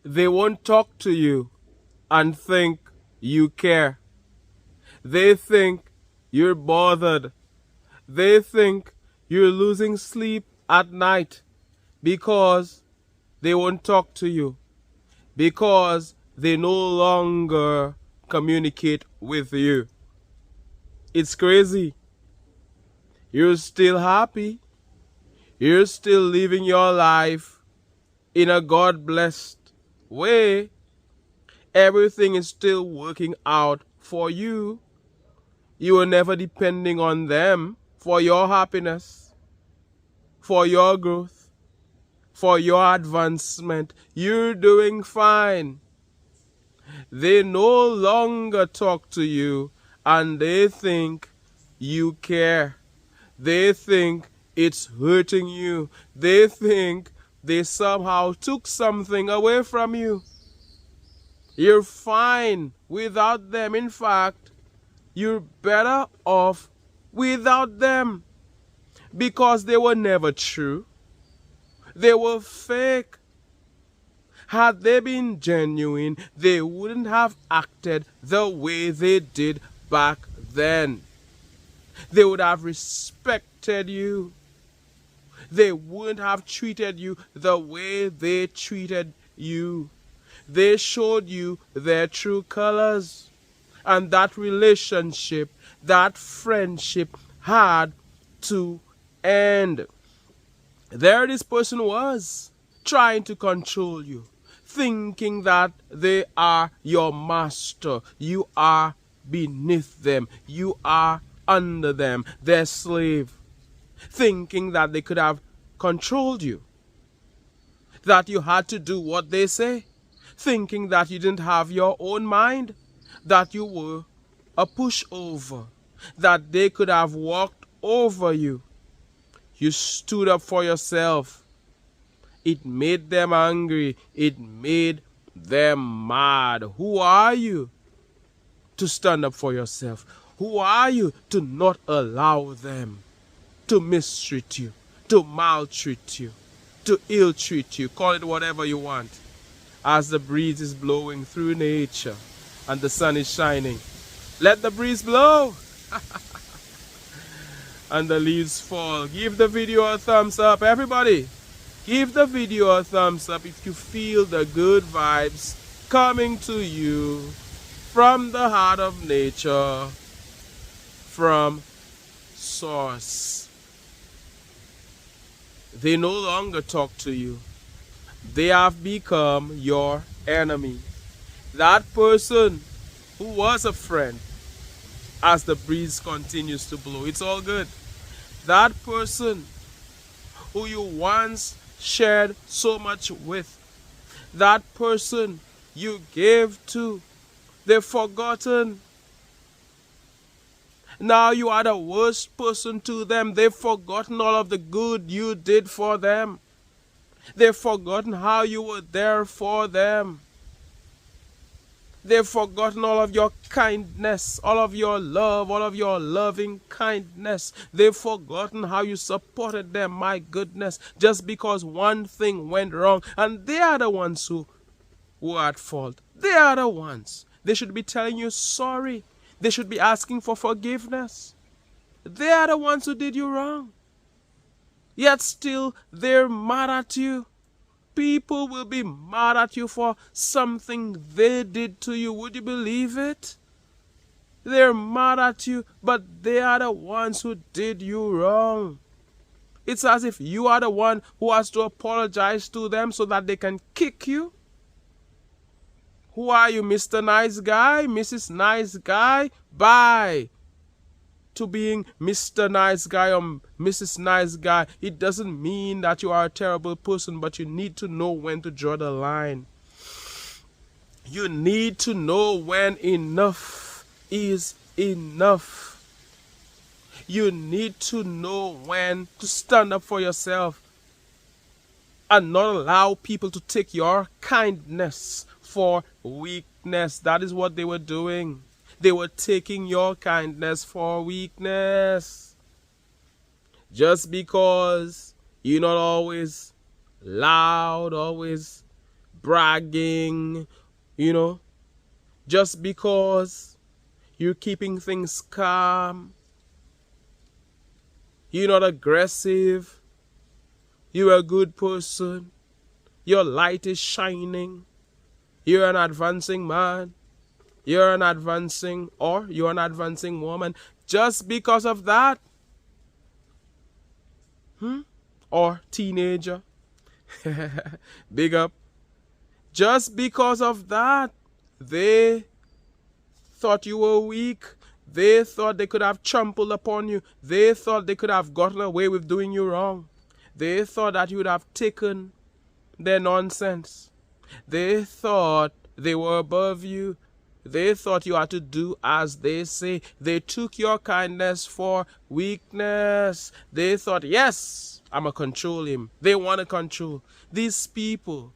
They won't talk to you and think you care. They think you're bothered. They think you're losing sleep at night because they won't talk to you, because they no longer communicate with you. It's crazy. You're still happy. You're still living your life in a God-blessed way. Everything is still working out for you. You are never depending on them for your happiness, for your growth, for your advancement. You're doing fine. They no longer talk to you and they think you care. They think it's hurting you. They think they somehow took something away from you. You're fine without them. In fact, you're better off without them, because they were never true. They were fake. Had they been genuine, they wouldn't have acted the way they did back then. They would have respected you. They wouldn't have treated you the way they treated you. They showed you their true colors. And that relationship, that friendship had to end. There this person was, trying to control you, thinking that they are your master. You are beneath them. You are under them, their slave. Thinking that they could have controlled you, that you had to do what they say. Thinking that you didn't have your own mind, that you were a pushover, that they could have walked over you. You stood up for yourself. It made them angry. It made them mad. Who are you to stand up for yourself? Who are you to not allow them to mistreat you, to maltreat you, to ill-treat you? Call it whatever you want. As the breeze is blowing through nature and the sun is shining, let the breeze blow and the leaves fall. Give the video a thumbs up, everybody. Give the video a thumbs up if you feel the good vibes coming to you from the heart of nature, from source. They no longer talk to you. They have become your enemy. That person who was a friend, as the breeze continues to blow, it's all good. That person who you once shared so much with, that person you gave to, they've forgotten. Now you are the worst person to them. They've forgotten all of the good you did for them. They've forgotten how you were there for them. They've forgotten all of your kindness, all of your love, all of your loving kindness. They've forgotten how you supported them, my goodness, just because one thing went wrong. And they are the ones who are at fault. They are the ones. They should be telling you sorry. They should be asking for forgiveness. They are the ones who did you wrong. Yet still, they're mad at you. People will be mad at you for something they did to you. Would you believe it? They're mad at you, but they are the ones who did you wrong. It's as if you are the one who has to apologize to them so that they can kick you. Who are you, Mr. Nice Guy, Mrs. Nice Guy? Bye to being Mr. Nice Guy or Mrs. Nice Guy. It doesn't mean that you are a terrible person, but you need to know when to draw the line. You need to know when enough is enough. You need to know when to stand up for yourself and not allow people to take your kindness for weakness. That is what they were doing. They were taking your kindness for weakness. Just because you're not always loud, always bragging, just because you're keeping things calm, you're not aggressive, you're a good person, your light is shining, you're an advancing man, you're an advancing woman, just because of that, or teenager, big up, just because of that, they thought you were weak. They thought they could have trampled upon you. They thought they could have gotten away with doing you wrong. They thought that you would have taken their nonsense. They thought they were above you. They thought you had to do as they say. They took your kindness for weakness. They thought, yes, I'm going to control him. They want to control. These people,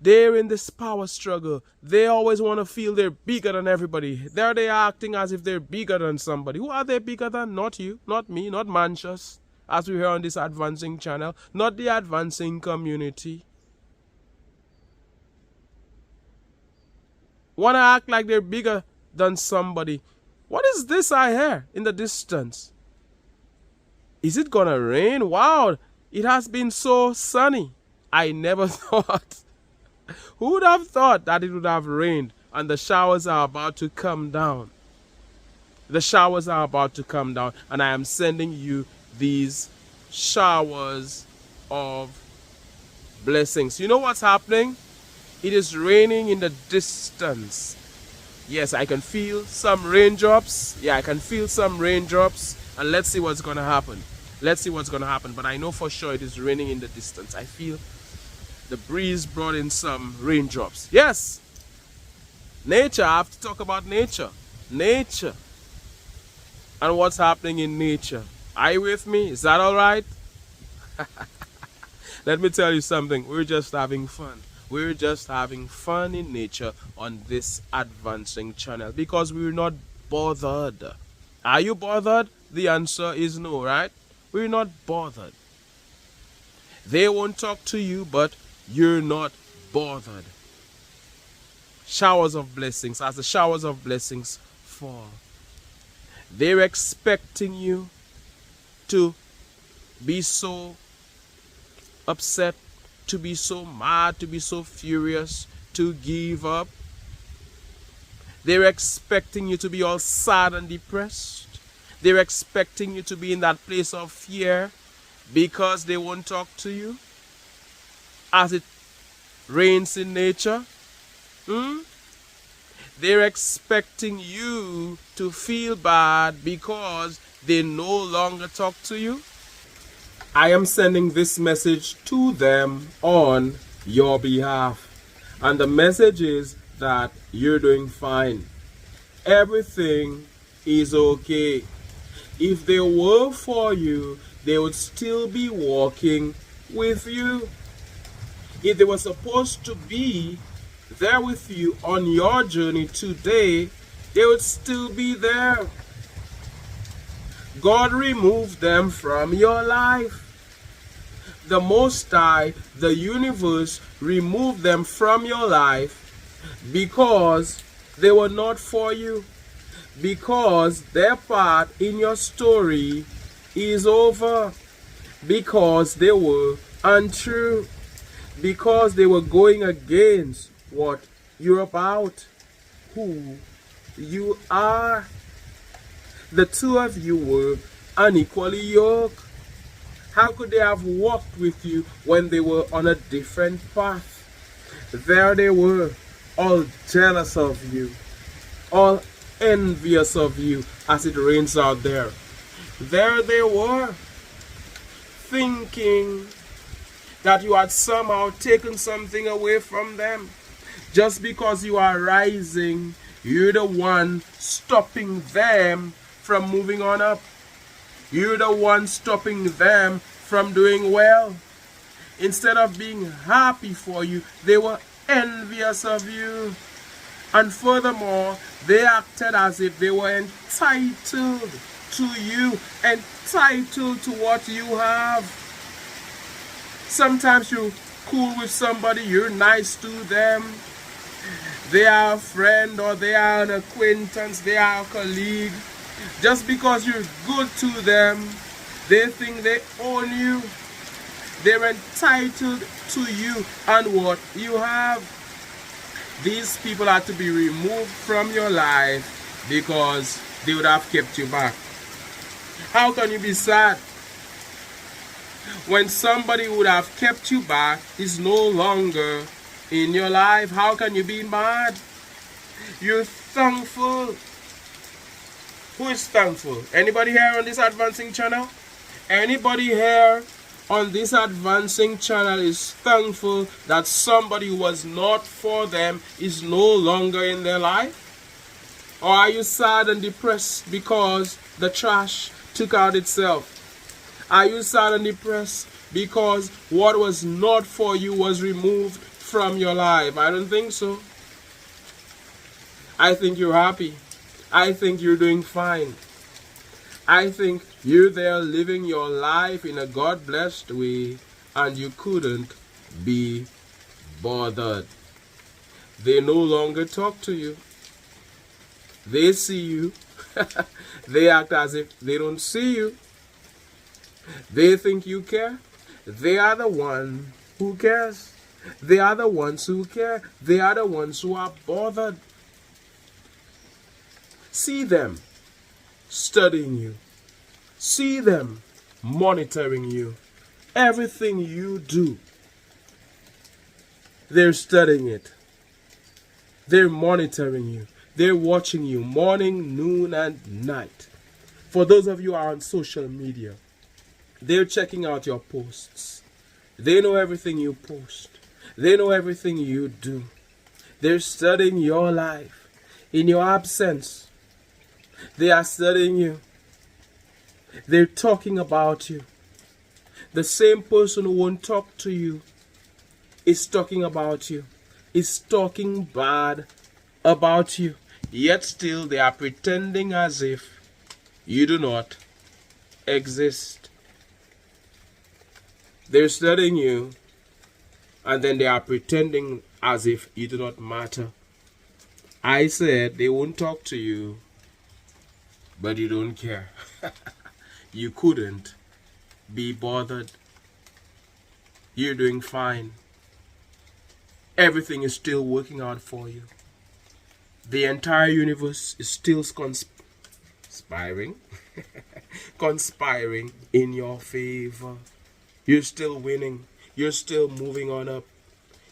they're in this power struggle. They always want to feel they're bigger than everybody. There they are acting as if they're bigger than somebody. Who are they bigger than? Not you, not me, not Mantius, as we hear on this advancing channel, not the advancing community. Want to act like they're bigger than somebody. What is this I hear in the distance? Is it gonna rain? Wow, it has been so sunny. I never thought. Who would have thought that it would have rained and the showers are about to come down? The showers are about to come down, and I am sending you these showers of blessings. You know what's happening? It is raining in the distance. Yes, I can feel some raindrops. Yeah, I can feel some raindrops. And let's see what's going to happen. Let's see what's going to happen. But I know for sure it is raining in the distance. I feel the breeze brought in some raindrops. Yes. Nature. I have to talk about nature. Nature. And what's happening in nature. Are you with me? Is that all right? Let me tell you something. We're just having fun. We're just having fun in nature on this advancing channel because we're not bothered. Are you bothered? The answer is no, right? We're not bothered. They won't talk to you, but you're not bothered. Showers of blessings. As the showers of blessings fall, they're expecting you to be so upset, to be so mad, to be so furious, to give up. They're expecting you to be all sad and depressed. They're expecting you to be in that place of fear because they won't talk to you as it rains in nature. They're expecting you to feel bad because they no longer talk to you. I am sending this message to them on your behalf. And the message is that you're doing fine. Everything is okay. If they were for you, they would still be walking with you. If they were supposed to be there with you on your journey today, they would still be there. God removed them from your life. The Most High, the universe, removed them from your life because they were not for you. Because their part in your story is over. Because they were untrue. Because they were going against what you're about, who you are. The two of you were unequally yoked. How could they have walked with you when they were on a different path? There they were, all jealous of you, all envious of you as it rains out there. There they were, thinking that you had somehow taken something away from them. Just because you are rising, you're the one stopping them from moving on up. You're the one stopping them from doing well. Instead of being happy for you, they were envious of you. And furthermore, they acted as if they were entitled to you, entitled to what you have. Sometimes you cool with somebody, you're nice to them, they are a friend or they are an acquaintance, they are a colleague. Just because you're good to them, they think they own you. They're entitled to you and what you have. These people are to be removed from your life because they would have kept you back. How can you be sad when somebody who would have kept you back is no longer in your life? How can you be mad? You're thankful. Who is thankful? Anybody here on this advancing channel? Anybody here on this advancing channel is thankful that somebody who was not for them is no longer in their life? Or are you sad and depressed because the trash took out itself? Are you sad and depressed because what was not for you was removed from your life? I don't think so. I think you're happy. I think you're doing fine. I think you're there living your life in a God-blessed way and you couldn't be bothered. They no longer talk to you. They see you. They act as if they don't see you. They think you care. They are the one who cares. They are the ones who care. They are the ones who are bothered. See them studying you. See them monitoring you. Everything you do, they're studying it. They're monitoring you. They're watching you morning, noon, and night. For those of you who are on social media, they're checking out your posts. They know everything you post. They know everything you do. They're studying your life. In your absence, they are studying you. They're talking about you. The same person who won't talk to you is talking about you, is talking bad about you. Yet still they are pretending as if you do not exist. They're studying you and then they are pretending as if you do not matter. I said they won't talk to you, but you don't care. You couldn't be bothered. You're doing fine. Everything is still working out for you. The entire universe is still conspiring conspiring in your favor. You're still winning. You're still moving on up.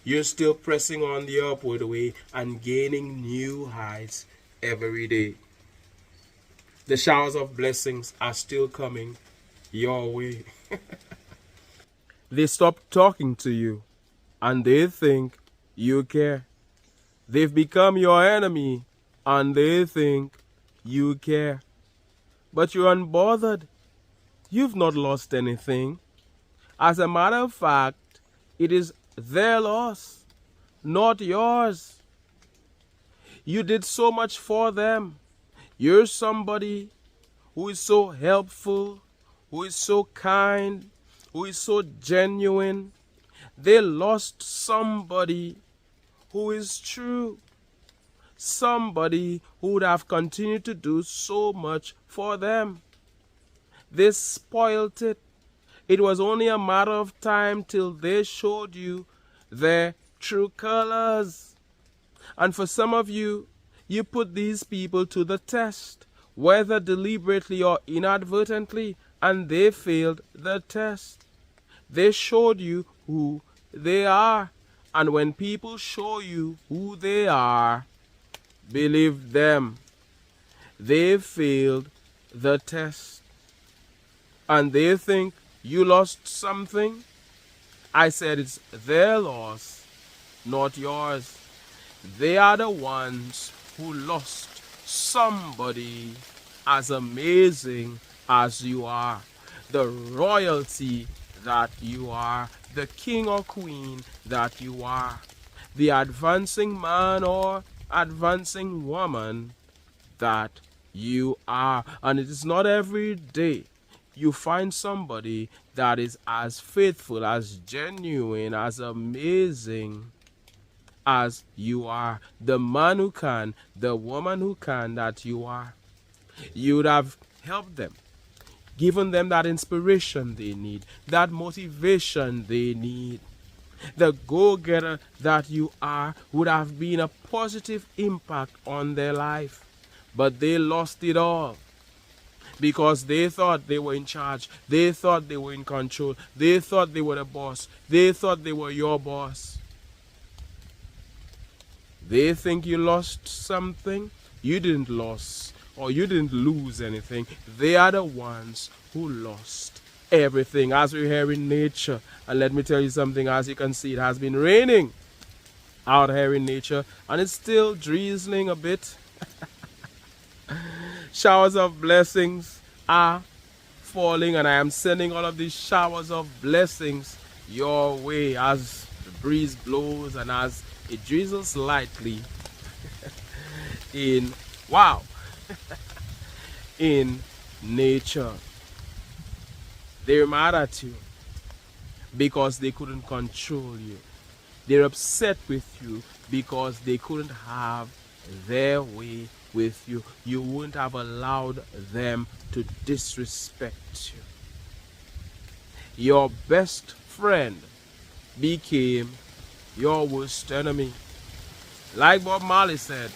You're still pressing on the upward way and gaining new heights every day. The showers of blessings are still coming your way. They stop talking to you and they think you care. They've become your enemy and they think you care. But you're unbothered. You've not lost anything. As a matter of fact, it is their loss, not yours. You did so much for them. You're somebody who is so helpful, who is so kind, who is so genuine. They lost somebody who is true. Somebody who would have continued to do so much for them. They spoilt it. It was only a matter of time till they showed you their true colors. And for some of you, you put these people to the test, whether deliberately or inadvertently, and they failed the test. They showed you who they are. And when people show you who they are, believe them. They failed the test. And they think you lost something. I said it's their loss, not yours. They are the ones who lost somebody as amazing as you are. The royalty that you are. The king or queen that you are. The advancing man or advancing woman that you are. And it is not every day you find somebody that is as faithful, as genuine, as amazing as you are. The man who can, the woman who can that you are. You would have helped them, given them that inspiration they need, that motivation they need. The go-getter that you are would have been a positive impact on their life. But they lost it all because they thought they were in charge. They thought they were in control. They thought they were the boss. They thought they were your boss. They think you lost something. You didn't lose, or you didn't lose anything. They are the ones who lost everything, as we hear in nature. And let me tell you something, as you can see, it has been raining out here in nature, and it's still drizzling a bit. Showers of blessings are falling, and I am sending all of these showers of blessings your way as the breeze blows and as it drizzles lightly in in nature. They're mad at you because they couldn't control you. They're upset with you because they couldn't have their way with you. You wouldn't have allowed them to disrespect you. Your best friend became your worst enemy. Like Bob Marley said,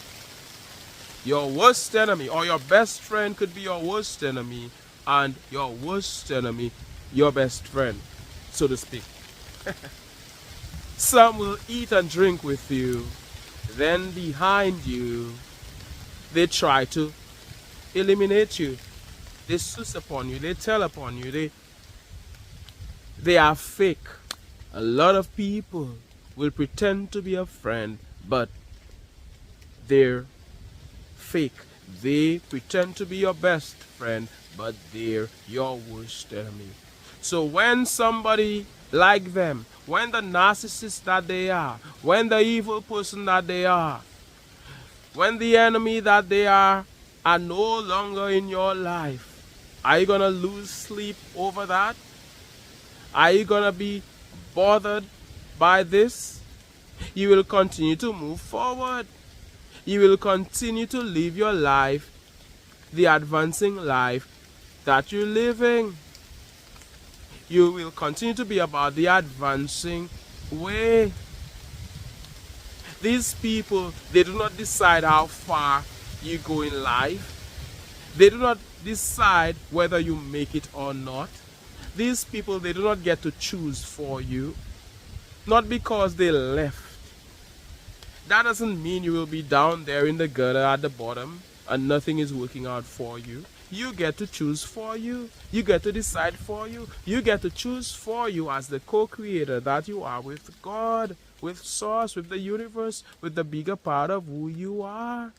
your worst enemy, or your best friend, could be your worst enemy, and your worst enemy your best friend, so to speak. Some will eat and drink with you, then behind you they try to eliminate you. They sus upon you, they tell upon you, they are fake. A lot of people will pretend to be a friend, but they're fake. They pretend to be your best friend, but they're your worst enemy. So when somebody like them, when the narcissist that they are, when the evil person that they are, when the enemy that they are no longer in your life, are you gonna lose sleep over that? Are you gonna be bothered by this? You will continue to move forward. You will continue to live your life, the advancing life that you're living. You will continue to be about the advancing way. These people, they do not decide how far you go in life. They do not decide whether you make it or not. These people, they do not get to choose for you. Not because they left. That doesn't mean you will be down there in the gutter at the bottom and nothing is working out for you. You get to choose for you. You get to decide for you. You get to choose for you as the co-creator that you are with God, with Source, with the universe, with the bigger part of who you are.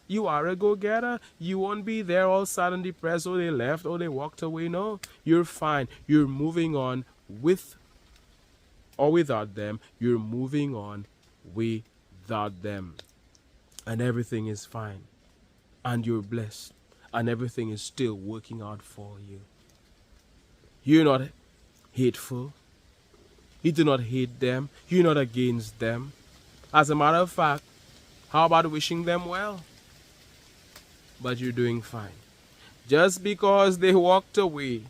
You are a go-getter. You won't be there all sad and depressed, oh, they left, oh, they walked away. No, you're fine. You're moving on with or without them. You're moving on without them. And everything is fine. And you're blessed. And everything is still working out for you. You're not hateful. You do not hate them. You're not against them. As a matter of fact, how about wishing them well? But you're doing fine. Just because they walked away,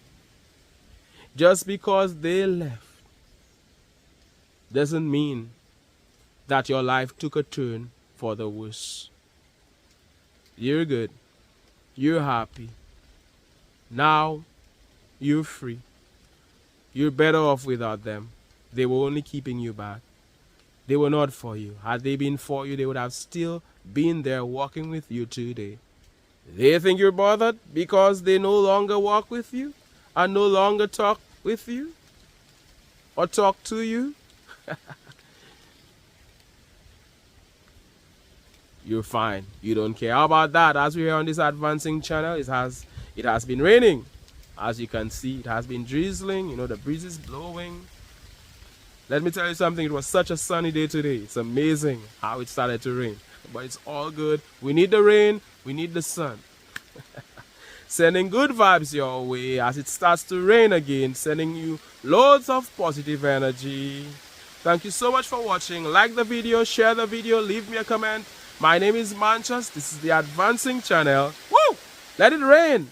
just because they left, doesn't mean that your life took a turn for the worse. You're good. You're happy. Now, you're free. You're better off without them. They were only keeping you back. They were not for you. Had they been for you, they would have still been there walking with you today. They think you're bothered because they no longer walk with you and no longer talk with you or talk to you. You're fine. You don't care. How about that? As we are on this advancing channel, it has been raining. As you can see, it has been drizzling. You know, the breeze is blowing. Let me tell you something. It was such a sunny day today. It's amazing how it started to rain. But it's all good. We need the rain. We need the sun. sending good vibes your way as it starts to rain again, sending you loads of positive energy. Thank you so much for watching. Like the video, share the video, leave me a comment. My name is Mantius. This is the Advancing channel. Woo! Let it rain.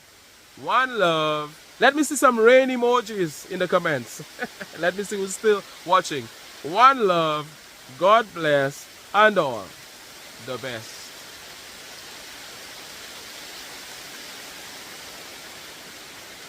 One love. Let me see some rain emojis in the comments. Let me see who's still watching. One love. God bless. And all the best.